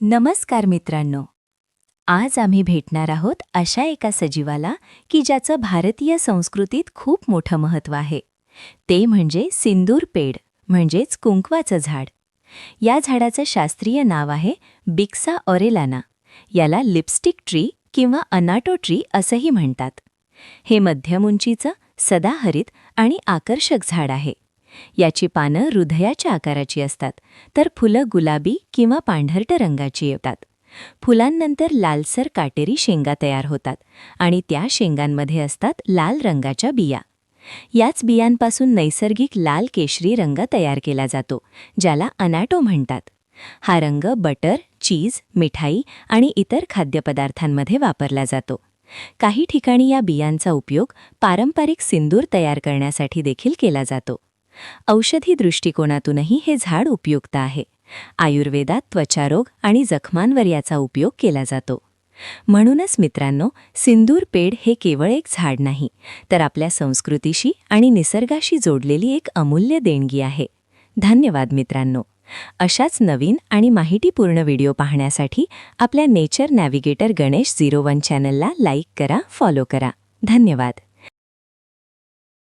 नमस्कार मित्रांनो. आज आम्ही भेटणार आहोत अशा एका सजीवाला की ज्याचं भारतीय संस्कृतीत खूप मोठं महत्त्व आहे. ते म्हणजे सिंदूर पेड म्हणजेच कुंकवाचं झाड. या झाडाचं शास्त्रीय नाव आहे बिक्सा ऑरेलाना. याला लिपस्टिक ट्री किंवा अनाटो ट्री असंही म्हणतात. हे मध्यम उंचीचं, सदाहरित आणि आकर्षक झाड आहे. याची पानं हृदयाच्या आकाराची असतात, तर फुलं गुलाबी किंवा पांढरट रंगाची येतात. फुलांनंतर लालसर काटेरी शेंगा तयार होतात आणि त्या शेंगांमध्ये असतात लाल रंगाच्या बिया. याच बियांपासून नैसर्गिक लाल केशरी रंग तयार केला जातो, ज्याला अनाटो म्हणतात. हा रंग बटर, चीज, मिठाई आणि इतर खाद्यपदार्थांमध्ये वापरला जातो. काही ठिकाणी या बियांचा उपयोग पारंपरिक सिंदूर तयार करण्यासाठी देखील केला जातो. औषधी दृष्टिकोनातूनही हे झाड उपयुक्त आहे. आयुर्वेदात त्वचारोग आणि जखमांवर याचा उपयोग केला जातो. म्हणूनच मित्रांनो, सिंदूर पेड हे केवळ एक झाड नाही, तर आपल्या संस्कृतीशी आणि निसर्गाशी जोडलेली एक अमूल्य देणगी आहे. धन्यवाद मित्रांनो. अशाच नवीन आणि माहितीपूर्ण व्हिडिओ पाहण्यासाठी आपल्या नेचर नॅव्हिगेटर गणेश 01 चॅनलला लाईक करा, फॉलो करा. धन्यवाद.